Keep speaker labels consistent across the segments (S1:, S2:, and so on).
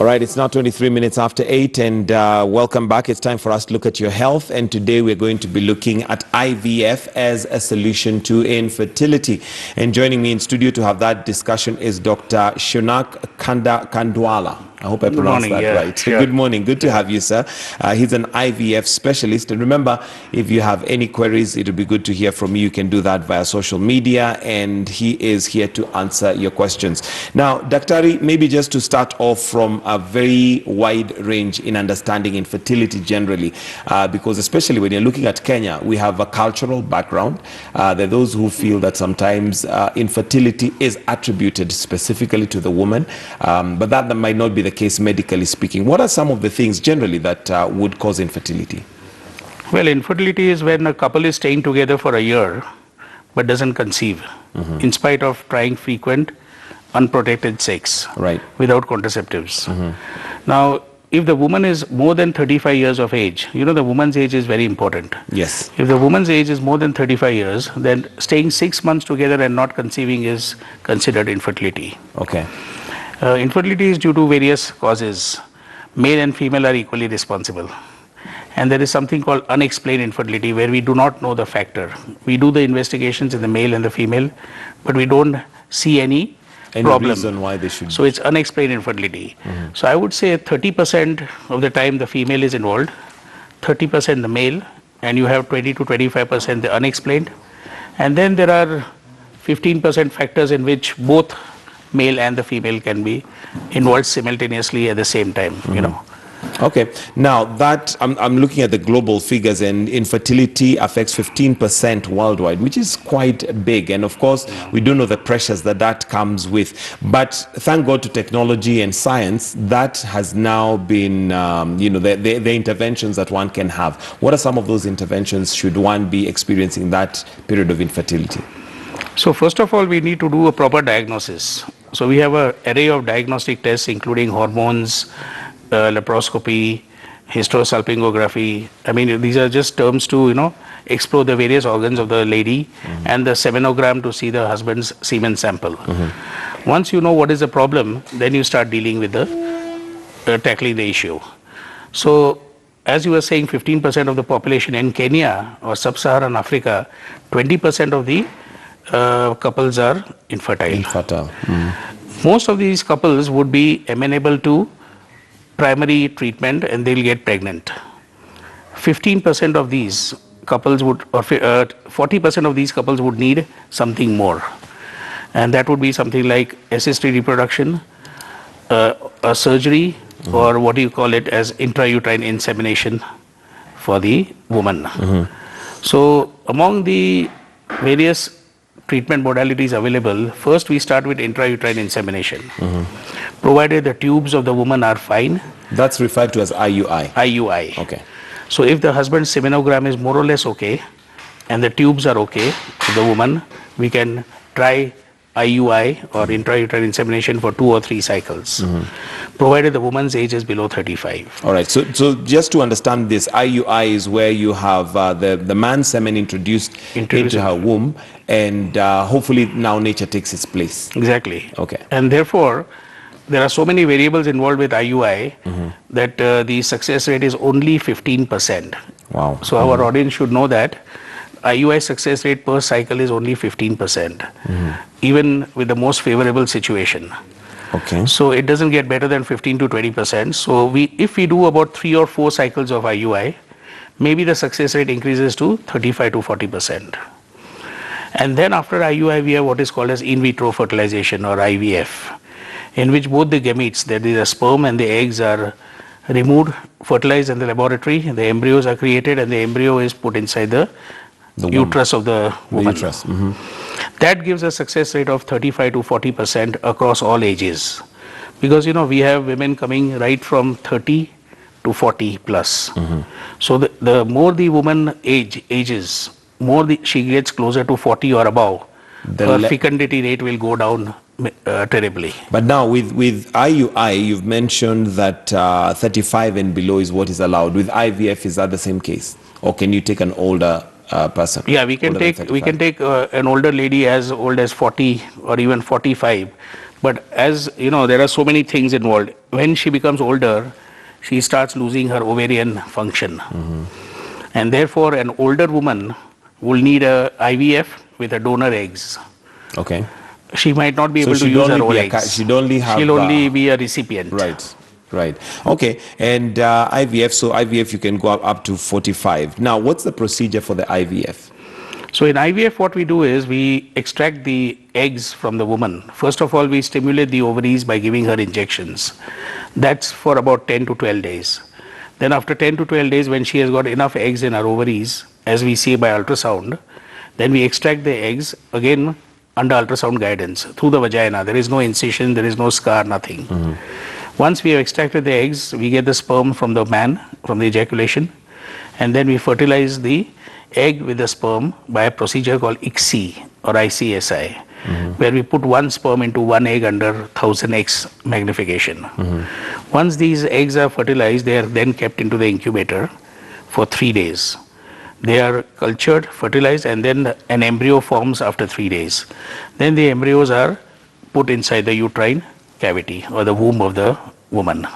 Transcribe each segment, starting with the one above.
S1: All right, it's now 23 minutes after 8, and welcome back. It's time for us to look at your health, and today we're going to be looking at IVF as a solution to infertility. And joining me in studio to have that discussion is Dr. Shonak Kandwala. I hope I pronounced that right.
S2: Sure.
S1: Good morning. Good to have you, sir. He's an IVF specialist. And remember, if you have any queries, it would be good to hear from you. You can do that via social media, and he is here to answer your questions. Now, Daktari, maybe just to start off from a very wide range in understanding infertility generally, because especially when you're looking at Kenya, we have a cultural background. There are those who feel that sometimes infertility is attributed specifically to the woman, but that might not be the case medically speaking. What are some of the things generally that would cause infertility?
S2: Well, infertility is when a couple is staying together for a year but doesn't conceive, in spite of trying frequent unprotected sex without contraceptives. Now, if the woman is more than 35 years of age, you know, the woman's age is very important.
S1: Yes.
S2: If the woman's age is more than 35 years, then staying 6 months together and not conceiving is considered infertility.
S1: Okay.
S2: Infertility is due to various causes. Male and female are equally responsible. And there is something called unexplained infertility, where we do not know the factor. We do the investigations in the male and the female, but we don't see any problem.
S1: Reason why they should.
S2: So it's unexplained infertility. So I would say 30% of the time the female is involved, 30% the male, and you have 20 to 25% the unexplained. And then there are 15% factors in which both male and the female can be involved simultaneously at the same time, you know.
S1: Okay. Now that I'm looking at the global figures, and infertility affects 15% worldwide, which is quite big. And of course, we do know the pressures that comes with. But thank God to technology and science, that has now been, the interventions that one can have. What are some of those interventions should one be experiencing that period of infertility?
S2: So first of all, we need to do a proper diagnosis. So we have an array of diagnostic tests, including hormones, laparoscopy, hysterosalpingography. I mean, these are just terms to, explore the various organs of the lady, and the semenogram to see the husband's semen sample. Once you know what is the problem, then you start dealing with the tackling the issue. So, as you were saying, 15% of the population in Kenya or sub-Saharan Africa, 20% of the couples are infertile. Most of these couples would be amenable to primary treatment and they'll get pregnant. 15% of these couples would, or 40% of these couples would need something more. And that would be something like assisted reproduction, a surgery, or what do you call it as intrauterine insemination for the woman. So among the various treatment modalities available, first we start with intrauterine insemination. Provided the tubes of the woman are fine.
S1: That's referred to as IUI.
S2: IUI.
S1: Okay.
S2: So if the husband's semenogram is more or less okay, and the tubes are okay for the woman, we can try IUI or intrauterine insemination for 2 or 3 cycles, provided the woman's age is below 35.
S1: All right. So just to understand this, IUI is where you have the man's semen introduced into her womb, and hopefully now nature takes its place.
S2: Exactly.
S1: Okay.
S2: And therefore, there are so many variables involved with IUI that the success rate is only 15%.
S1: Wow.
S2: So our audience should know that IUI success rate per cycle is only 15%, even with the most favorable situation.
S1: Okay.
S2: So it doesn't get better than 15 to 20%. So if we do about 3 or 4 cycles of IUI, maybe the success rate increases to 35 to 40%. And then after IUI, we have what is called as in vitro fertilization or IVF, in which both the gametes, that is the sperm and the eggs, are removed, fertilized in the laboratory, the embryos are created, and the embryo is put inside the uterus of the woman. That gives a success rate of 35 to 40% across all ages. Because, we have women coming right from 30 to 40 plus. So the more the woman ages, more she gets closer to 40 or above, her fecundity rate will go down terribly.
S1: But now with IUI, you've mentioned that 35 and below is what is allowed. With IVF, is that the same case? Or can you take an older person?
S2: Yeah, we can take an older lady as old as 40 or even 45. But as you know, there are so many things involved. When she becomes older, she starts losing her ovarian function. And therefore, an older woman will need a IVF with a donor eggs.
S1: Okay.
S2: She might not be
S1: So
S2: able to
S1: she'd
S2: use her
S1: only
S2: own
S1: be
S2: eggs.
S1: she'd only have.
S2: She'll only be a recipient.
S1: Right. Right. Okay. And IVF, so IVF you can go up to 45. Now, what's the procedure for the IVF?
S2: So in IVF, what we do is we extract the eggs from the woman. First of all, we stimulate the ovaries by giving her injections. That's for about 10 to 12 days. Then after 10 to 12 days, when she has got enough eggs in her ovaries, as we see by ultrasound, then we extract the eggs again under ultrasound guidance through the vagina. There is no incision, there is no scar, nothing. Once we have extracted the eggs, we get the sperm from the man, from the ejaculation, and then we fertilize the egg with the sperm by a procedure called ICSI or ICSI, where we put one sperm into one egg under 1000x magnification. Once these eggs are fertilized, they are then kept into the incubator for 3 days. They are cultured, fertilized, and then an embryo forms after 3 days. Then the embryos are put inside the uterine cavity or the womb of the woman.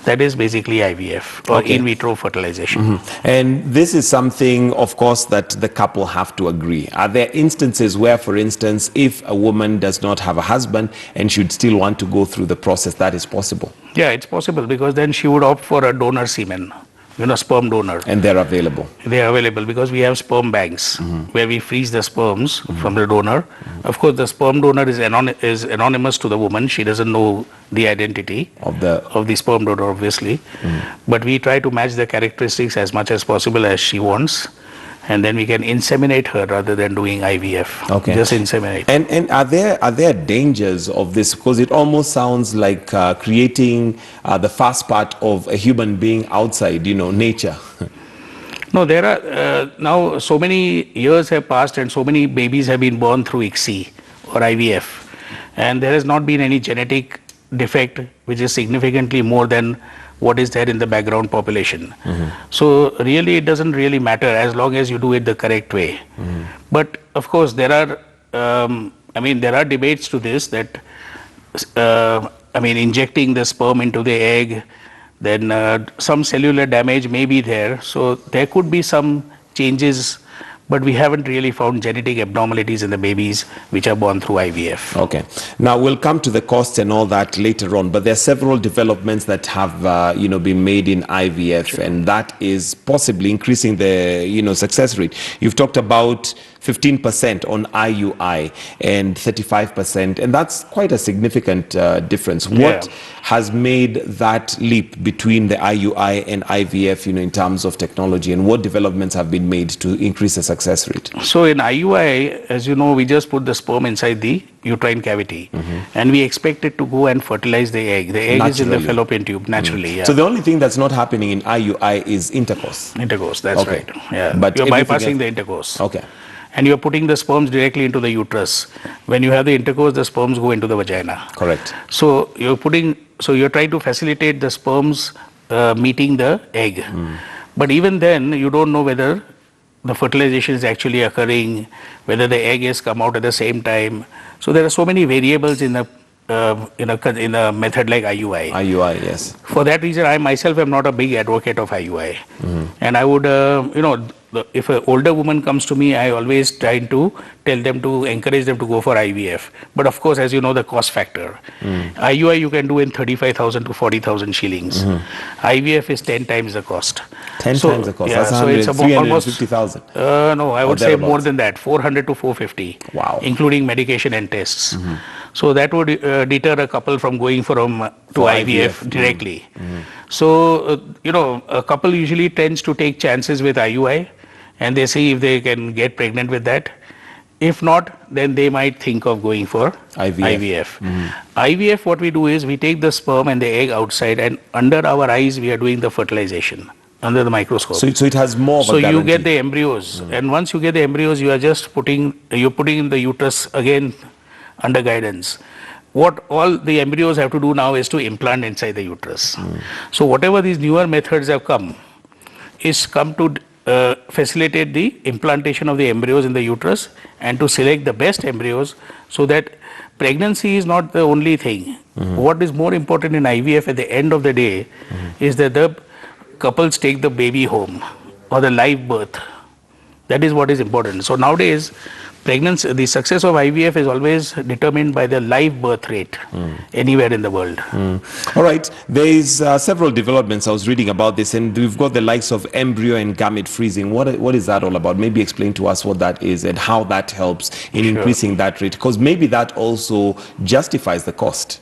S2: That is basically IVF or in vitro fertilization.
S1: And this is something, of course, that the couple have to agree. Are there instances where, for instance, if a woman does not have a husband and should still want to go through the process, that is possible?
S2: Yeah, it's possible because then she would opt for a donor semen, sperm donor.
S1: And they're available?
S2: They are available because we have sperm banks where we freeze the sperms from the donor. Of course, the sperm donor is anonymous to the woman. She doesn't know the identity of the sperm donor, obviously. But we try to match the characteristics as much as possible as she wants. And then we can inseminate her rather than doing IVF.
S1: Okay.
S2: Just inseminate.
S1: And are there dangers of this? Because it almost sounds like creating the first part of a human being outside, nature.
S2: No, there are now so many years have passed and so many babies have been born through ICSI or IVF. And there has not been any genetic defect which is significantly more than what is there in the background population. So really it doesn't really matter as long as you do it the correct way. But of course there are there are debates to this that injecting the sperm into the egg, then some cellular damage may be there, so there could be some changes, but we haven't really found genetic abnormalities in the babies which are born through IVF.
S1: Okay. Now we'll come to the costs and all that later on, but there are several developments that have been made in IVF, and that is possibly increasing the success rate. You've talked about 15% on IUI and 35%, and that's quite a significant difference. What has made that leap between the IUI and IVF, in terms of technology, and what developments have been made to increase the success rate?
S2: So in IUI, as you know, we just put the sperm inside the uterine cavity, and we expect it to go and fertilize the egg. The egg is in the fallopian tube naturally.
S1: So the only thing that's not happening in IUI is intercourse.
S2: Intercourse, that's right. Yeah,
S1: but
S2: you're bypassing the intercourse.
S1: Okay.
S2: And you're putting the sperms directly into the uterus. When you have the intercourse, the sperms go into the vagina.
S1: Correct.
S2: So you're trying to facilitate the sperms meeting the egg. But even then, you don't know whether the fertilization is actually occurring, whether the egg has come out at the same time. So there are so many variables in a method like IUI.
S1: IUI, yes.
S2: For that reason, I myself am not a big advocate of IUI. And I would, if an older woman comes to me, I always try to encourage them to go for IVF. But of course, as you know, the cost factor. IUI you can do in 35,000 to 40,000 shillings. IVF is 10 times the cost.
S1: 10 times the cost.
S2: Yeah,
S1: that's
S2: so it's about almost
S1: 350,000.
S2: No, I would say more than that, 400 to 450.
S1: Wow.
S2: Including medication and tests. So that would deter a couple from going to IVF directly. So, a couple usually tends to take chances with IUI and they see if they can get pregnant with that. If not, then they might think of going for IVF. IVF, what we do is we take the sperm and the egg outside, and under our eyes we are doing the fertilization under the microscope.
S1: So it has more of a guarantee.
S2: You get the embryos, and once you get the embryos, you are just putting in the uterus again under guidance. What all the embryos have to do now is to implant inside the uterus. So whatever these newer methods have come to facilitate the implantation of the embryos in the uterus and to select the best embryos, so that pregnancy is not the only thing. What is more important in IVF at the end of the day is that the couples take the baby home, or the live birth. That is what is important. So nowadays, pregnancy, the success of IVF is always determined by the live birth rate anywhere in the world.
S1: All right, there is several developments. I was reading about this, and we've got the likes of embryo and gamete freezing. What is that all about? Maybe explain to us what that is and how that helps in increasing that rate, because maybe that also justifies the cost.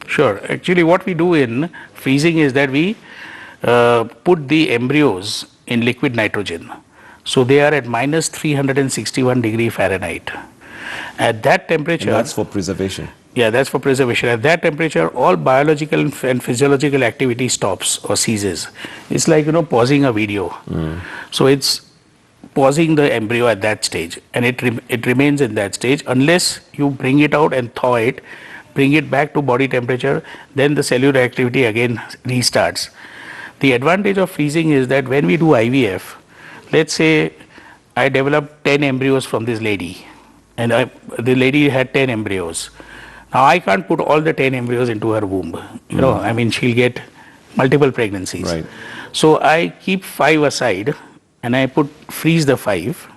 S2: Sure. Actually, what we do in freezing is that we put the embryos in liquid nitrogen. So they are at minus 361 degree Fahrenheit. At that temperature...
S1: And that's for preservation.
S2: Yeah, that's for preservation. At that temperature, all biological and physiological activity stops or ceases. It's like, pausing a video. So it's pausing the embryo at that stage, and it remains in that stage unless you bring it out and thaw it, bring it back to body temperature, then the cellular activity again restarts. The advantage of freezing is that when we do IVF, let's say I developed 10 embryos from this lady, and the lady had 10 embryos. Now I can't put all the 10 embryos into her womb. I mean, she'll get multiple pregnancies.
S1: Right.
S2: So I keep 5 aside, and I freeze the 5,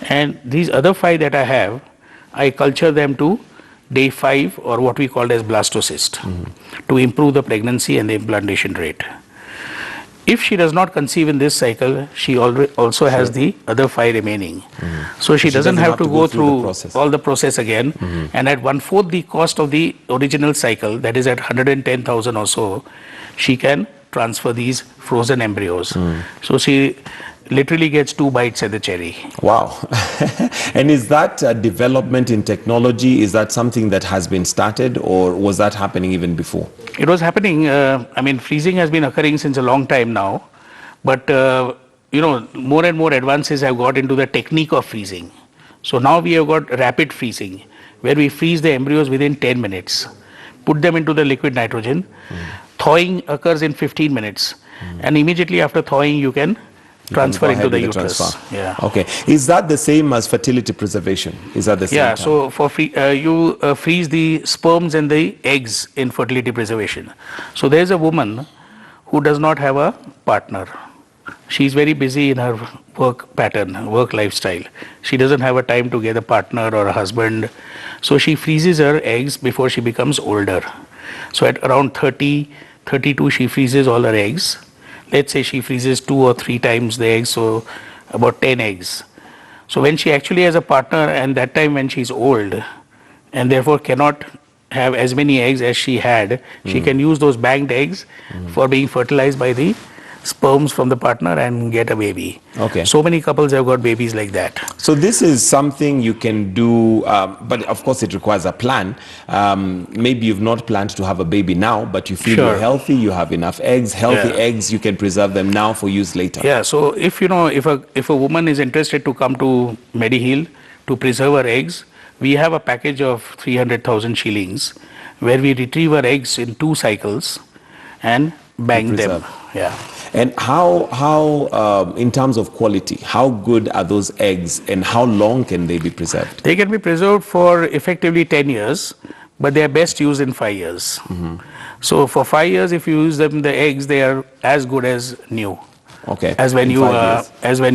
S2: and these other 5 that I have, I culture them to day 5, or what we call as blastocyst, to improve the pregnancy and the implantation rate. If she does not conceive in this cycle, she also has the other 5 remaining. So she doesn't have to go through all the process again. And at 1/4 the cost of the original cycle, that is at 110,000 or so, she can transfer these frozen embryos. So she literally gets 2 bites at the cherry.
S1: Wow. And is that development in technology, is that something that has been started, or was that happening even before?
S2: It was happening. Freezing has been occurring since a long time now, but more and more advances have got into the technique of freezing. So now we have got rapid freezing, where we freeze the embryos within 10 minutes, put them into the liquid nitrogen. Thawing occurs in 15 minutes, and immediately after thawing you can transfer into the uterus. Yeah.
S1: Okay. Is that the same as fertility preservation? Is that the same?
S2: Yeah. So for you freeze the sperms and the eggs in fertility preservation. So there is a woman who does not have a partner. She's very busy in her work pattern, work lifestyle. She doesn't have a time to get a partner or a husband. So she freezes her eggs before she becomes older. So at around 30, 32, she freezes all her eggs. Let's say she freezes 2 or 3 times the eggs, so about 10 eggs. So when she actually has a partner, and that time when she's old and therefore cannot have as many eggs as she had, she can use those banked eggs for being fertilized by the sperms from the partner and get a baby.
S1: Okay.
S2: So many couples have got babies like that.
S1: So this is something you can do, but of course it requires a plan. Maybe you've not planned to have a baby now, but you feel you're healthy, you have enough eggs, healthy eggs, you can preserve them now for use later.
S2: Yeah, so if a woman is interested to come to Mediheal to preserve her eggs, we have a package of 300,000 shillings where we retrieve her eggs in 2 cycles and bank them. Yeah.
S1: And how in terms of quality, how good are those eggs, and how long can they be preserved?
S2: They can be preserved for effectively 10 years, but they are best used in 5 years. So for 5 years, if you use them, the eggs, they are as good as new.
S1: Okay.
S2: As when you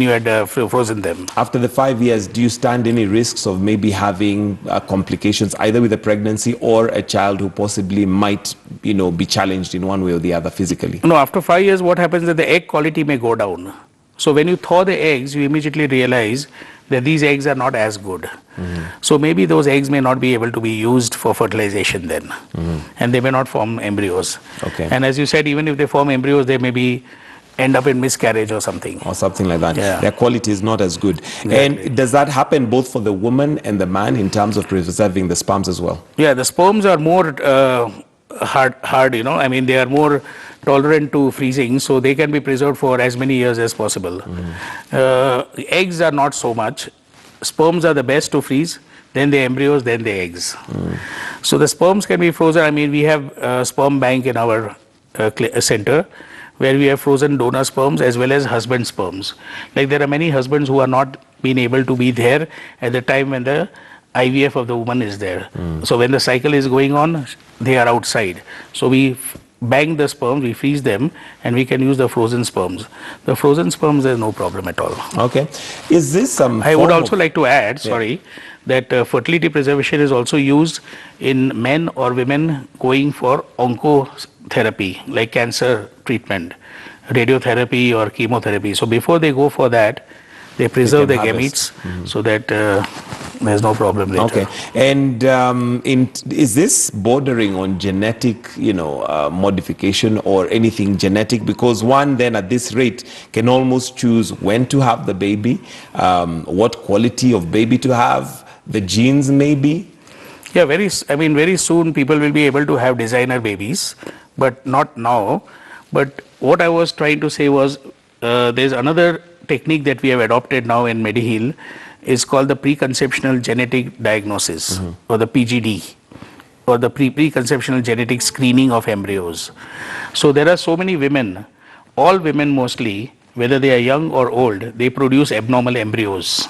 S2: had frozen them.
S1: After the 5 years, do you stand any risks of maybe having complications either with the pregnancy or a child who possibly might, be challenged in one way or the other physically?
S2: No, after 5 years, what happens is that the egg quality may go down. So when you thaw the eggs, you immediately realize that these eggs are not as good. So maybe those eggs may not be able to be used for fertilization then, and they may not form embryos.
S1: Okay.
S2: And as you said, even if they form embryos, they may end up in miscarriage or something.
S1: Or something like that.
S2: Yeah.
S1: Their quality is not as good.
S2: Exactly.
S1: And does that happen both for the woman and the man in terms of preserving the sperms as well?
S2: Yeah, the sperms are more hard, they are more tolerant to freezing, so they can be preserved for as many years as possible. Eggs are not so much. Sperms are the best to freeze, then the embryos, then the eggs. So the sperms can be frozen. We have a sperm bank in our center, where we have frozen donor sperms as well as husband sperms. Like there are many husbands who are not been able to be there at the time when the IVF of the woman is there. So when the cycle is going on, they are outside. So we bank the sperms, we freeze them, and we can use the frozen sperms. The frozen sperms, there's no problem at all.
S1: Okay. Is this some
S2: I would
S1: form
S2: also like to add, that fertility preservation is also used in men or women going for oncotherapy, like cancer treatment, radiotherapy or chemotherapy. So before they go for that, they preserve the gametes so that there's no problem later.
S1: Okay. And is this bordering on genetic, modification or anything genetic? Because one then at this rate can almost choose when to have the baby, what quality of baby to have, the genes maybe.
S2: Yeah, very soon people will be able to have designer babies, but not now. But what I was trying to say was there's another technique that we have adopted now in Mediheal is called the preconceptional genetic diagnosis or the PGD or the preconceptional genetic screening of embryos. So there are so many women, all women mostly, whether they are young or old, they produce abnormal embryos,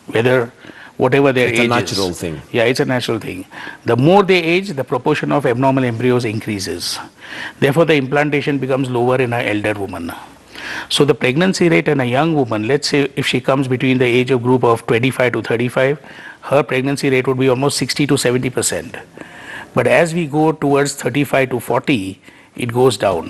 S2: whatever their age is.
S1: It's a natural thing.
S2: Yeah, it's a natural thing. The more they age, the proportion of abnormal embryos increases. Therefore, the implantation becomes lower in an elder woman. So the pregnancy rate in a young woman, let's say if she comes between the age of group of 25 to 35, her pregnancy rate would be almost 60 to 70%. But as we go towards 35 to 40, it goes down.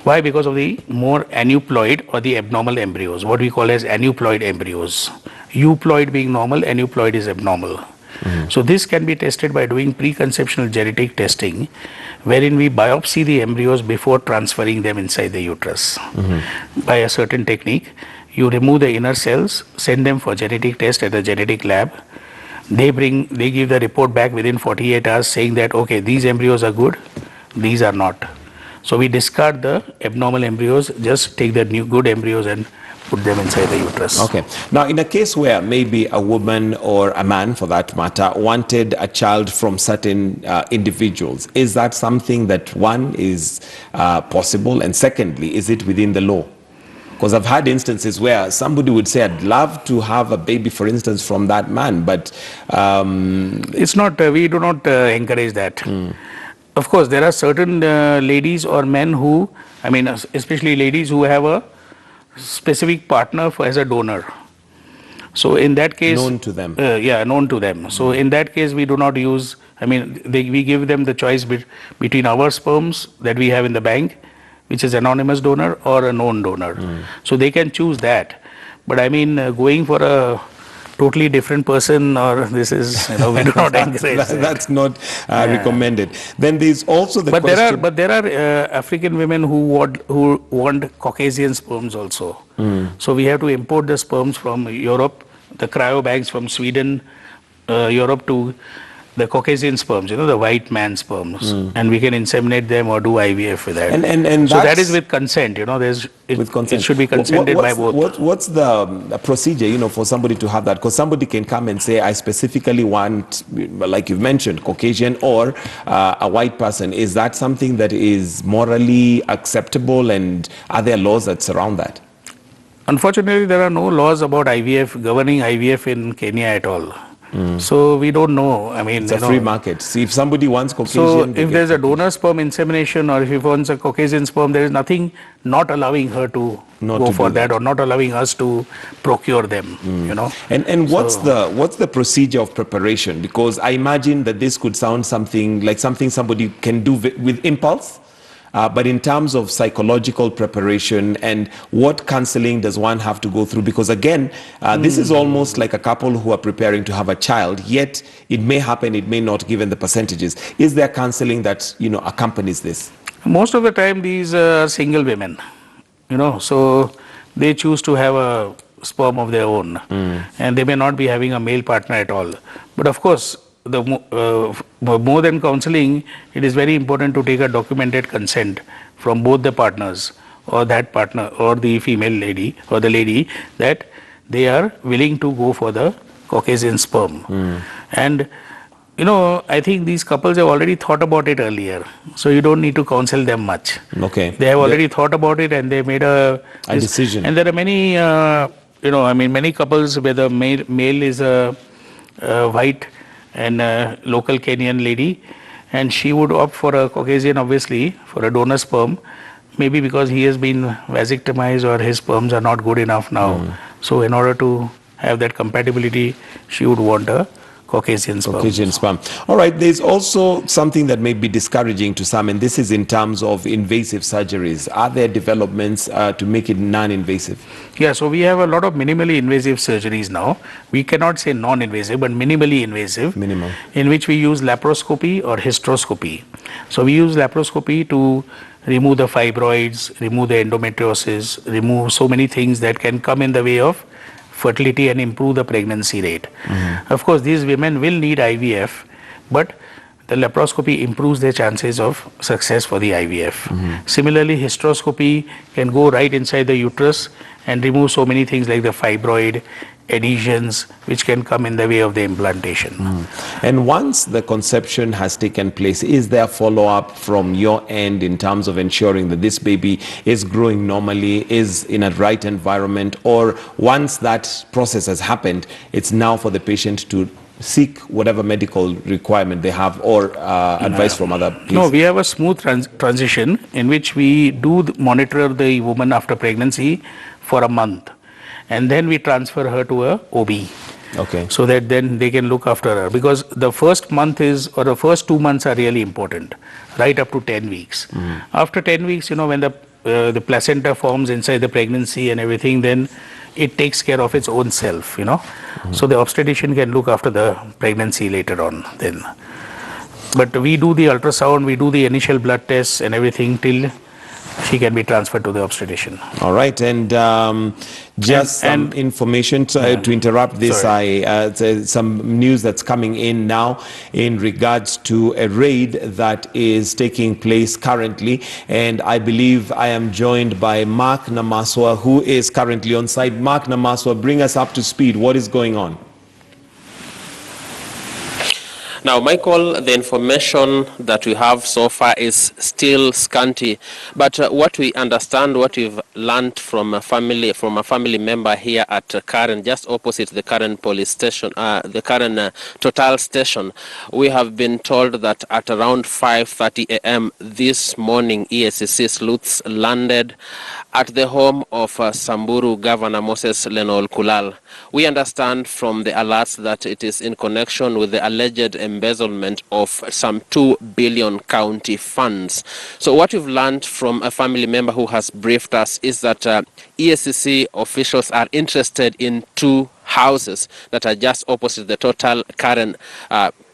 S2: Why? Because of the more aneuploid or the abnormal embryos, what we call as aneuploid embryos. Euploid being normal, aneuploid is abnormal. So this can be tested by doing preconceptional genetic testing, wherein we biopsy the embryos before transferring them inside the uterus. By a certain technique, you remove the inner cells, send them for genetic test at the genetic lab. They give the report back within 48 hours saying that, okay, these embryos are good, these are not. So we discard the abnormal embryos, just take the new good embryos and put them inside the uterus.
S1: Okay. Now, in a case where maybe a woman or a man, for that matter, wanted a child from certain individuals, is that something that one is possible? And secondly, is it within the law? Because I've had instances where somebody would say, I'd love to have a baby, for instance, from that man, but
S2: it's not, we do not encourage that. Of course, there are certain ladies or men who, especially ladies who have a specific partner as a donor. So in that case,
S1: known to them.
S2: Known to them. So in that case, we do not use, we give them the choice between our sperms that we have in the bank, which is anonymous donor, or a known donor. So they can choose that. But going for a totally different person, or this is, we do not encourage
S1: that's not recommended. Then there's also the question.
S2: But there are African women who want Caucasian sperms also. So we have to import the sperms from Europe, the cryo bags from Sweden, Europe, to the Caucasian sperms, the white man sperms, and we can inseminate them or do IVF with that.
S1: And
S2: so that is with consent, with consent. It should be consented by both.
S1: What's the procedure, for somebody to have that? Because somebody can come and say, I specifically want, like you've mentioned, Caucasian or a white person. Is that something that is morally acceptable, and are there laws that surround that?
S2: Unfortunately, there are no laws about IVF, governing IVF in Kenya at all. So we don't know.
S1: It's a free market. See, if somebody wants Caucasian,
S2: so if there's a donor sperm insemination, or if he wants a Caucasian sperm, there is nothing not allowing her to go for that, or not allowing us to procure them.
S1: And what's the procedure of preparation? Because I imagine that this could sound something like something somebody can do with impulse. But in terms of psychological preparation, and what counseling does one have to go through? Because again, this is almost like a couple who are preparing to have a child, yet it may happen, it may not, given the percentages. Is there counseling that, accompanies this?
S2: Most of the time, these are single women, so they choose to have a sperm of their own, and they may not be having a male partner at all. But of course, more than counseling, it is very important to take a documented consent from both the partners, or that partner, or the female lady, or the lady, that they are willing to go for the Caucasian sperm. And I think these couples have already thought about it earlier, so you don't need to counsel them much.
S1: Okay.
S2: They have already thought about it and they made a
S1: decision.
S2: And there are many, many couples where the male is a white and a local Kenyan lady, and she would opt for a Caucasian, obviously, for a donor sperm, maybe because he has been vasectomized or his sperms are not good enough now. So, in order to have that compatibility, she would want a Caucasian sperm.
S1: Caucasian sperm. All right. There's also something that may be discouraging to some, and this is in terms of invasive surgeries. Are there developments to make it non-invasive?
S2: Yeah, so we have a lot of minimally invasive surgeries now. We cannot say non-invasive, but minimally invasive.
S1: Minimal.
S2: In which we use laparoscopy or hysteroscopy. So we use laparoscopy to remove the fibroids, remove the endometriosis, remove so many things that can come in the way of fertility and improve the pregnancy rate. Of course, these women will need IVF, but the laparoscopy improves their chances of success for the IVF. Similarly, hysteroscopy can go right inside the uterus and remove so many things like the fibroid, adhesions, which can come in the way of the implantation.
S1: And once the conception has taken place, is there follow-up from your end in terms of ensuring that this baby is growing normally, is in a right environment, or once that process has happened, it's now for the patient to seek whatever medical requirement they have or advice from other places?
S2: No, we have a smooth transition in which we do monitor the woman after pregnancy for a month, and then we transfer her to a OB.
S1: Okay.
S2: So that then they can look after her, because the first month the first 2 months are really important, right up to 10 weeks. After 10 weeks, when the placenta forms inside the pregnancy and everything, then it takes care of its own self, So the obstetrician can look after the pregnancy later on then. But we do the ultrasound, we do the initial blood tests and everything till she can be transferred to the obstetrician.
S1: All right, and just some information to interrupt this. Some news that's coming in now in regards to a raid that is taking place currently, and I believe I am joined by Mark Namaswa, who is currently on site. Mark Namaswa, bring us up to speed. What is going on?
S3: Now, Michael, the information that we have so far is still scanty, but what we understand, what we've learned from a family member here at Karen, just opposite the Karen police station, the Karen Total station, we have been told that at around 5:30 a.m. this morning, ESCC sleuths landed at the home of Samburu Governor Moses Lenol Kulal. We understand from the alerts that it is in connection with the alleged embezzlement of some 2 billion county funds. So what we've learned from a family member who has briefed us is that ESCC officials are interested in 2 houses that are just opposite the Total Karen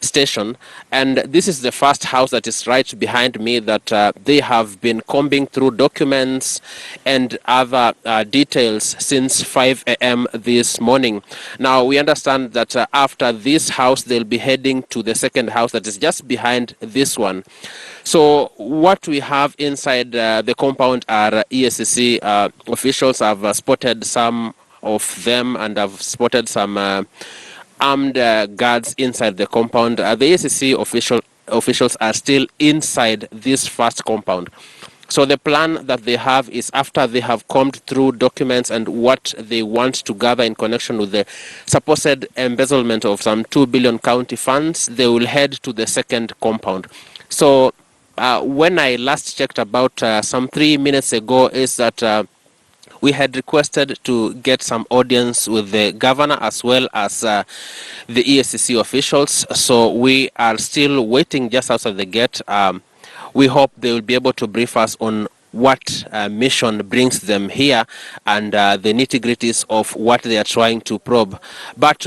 S3: station, and this is the first house that is right behind me that they have been combing through documents and other details since 5 a.m. this morning. Now we understand that after this house they'll be heading to the second house that is just behind this one. So what we have inside the compound are ESCC officials. Have spotted some of them, and I've spotted some armed guards inside the compound. The ACC officials are still inside this first compound. So the plan that they have is, after they have combed through documents and what they want to gather in connection with the supposed embezzlement of some 2 billion county funds, they will head to the second compound. So when I last checked about some 3 minutes ago, is that we had requested to get some audience with the governor as well as the ESCC officials. So we are still waiting just outside the gate. We hope they will be able to brief us on what mission brings them here and the nitty-gritties of what they are trying to probe. But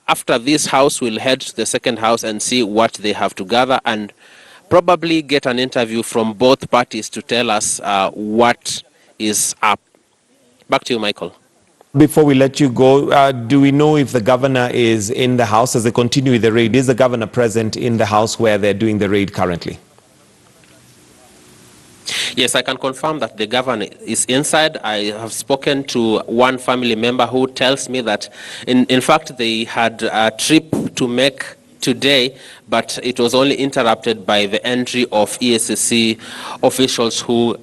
S3: after this house, we'll head to the second house and see what they have to gather, and probably get an interview from both parties to tell us what is up. Back to you, Michael.
S1: Before we let you go, do we know if the governor is in the house as they continue with the raid? Is the governor present in the house where they're doing the raid currently?
S3: Yes, I can confirm that the governor is inside. I have spoken to one family member who tells me that, in fact, they had a trip to make today, but it was only interrupted by the entry of EACC officials who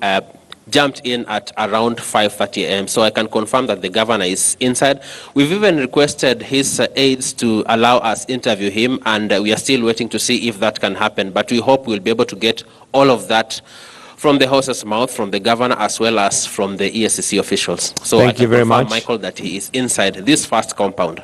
S3: jumped in at around 5:30 a.m. So I can confirm that the governor is inside. We've even requested his aides to allow us interview him, and we are still waiting to see if that can happen. But we hope we'll be able to get all of that from the horse's mouth, from the governor, as well as from the EACC officials. So
S1: Thank you very much,
S3: Michael, that he is inside this first compound.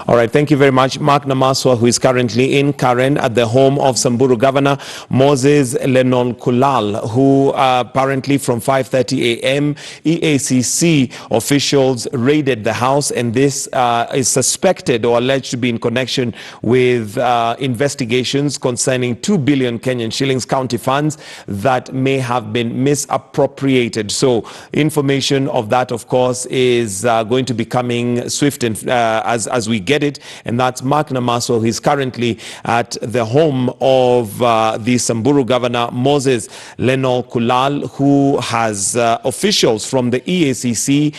S1: All right, thank you very much. Mark Namaswa, who is currently in Karen at the home of Samburu Governor Moses Lennon Kulal, who apparently from 5:30 a.m. EACC officials raided the house, and this is suspected or alleged to be in connection with investigations concerning 2 billion Kenyan shillings county funds that may have been misappropriated. So information of that, of course, is going to be coming swift and as we get it, and that's Mark Namaswa, who is currently at the home of the Samburu Governor Moses Lennon Kulal, who has officials from the EACC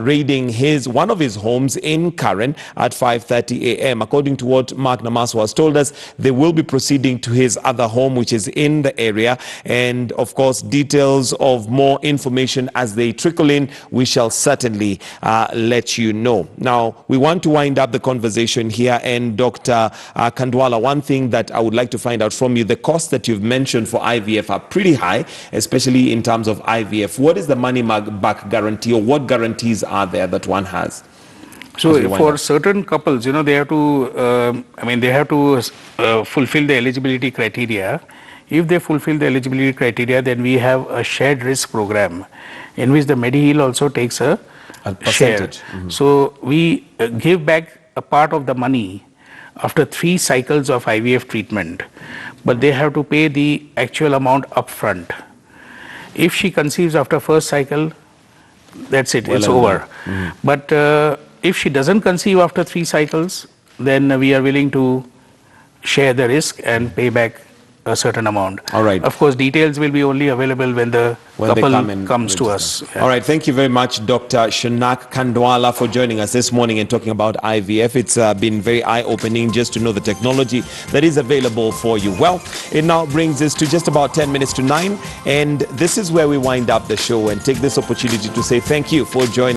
S1: raiding one of his homes in Karen at 5:30 a.m. According to what Mark Namaswa has told us, they will be proceeding to his other home, which is in the area, and of course details of more information as they trickle in, we shall certainly let you know. Now, we want to wind up the conversation here, and Dr. Kandwala, one thing that I would like to find out from you, the costs that you've mentioned for IVF are pretty high, especially in terms of IVF. What is the money back guarantee, or what guarantees are there that one has?
S2: So for certain couples, they have to, fulfill the eligibility criteria. If they fulfill the eligibility criteria, then we have a shared risk program in which the Mediheal also takes a percentage. Mm-hmm. So we give back a part of the money after 3 cycles of IVF treatment, but they have to pay the actual amount upfront. If she conceives after first cycle, that's it, it's over. Mm-hmm. But if she doesn't conceive after 3 cycles, then we are willing to share the risk and pay back a certain amount.
S1: All right.
S2: Of course, details will be only available when the couple comes to us.
S1: Yeah. All right. Thank you very much, Dr. Shanak Kandwala, for joining us this morning and talking about IVF. It's been very eye-opening just to know the technology that is available for you. Well, it now brings us to just about 10 minutes to 9, and this is where we wind up the show and take this opportunity to say thank you for joining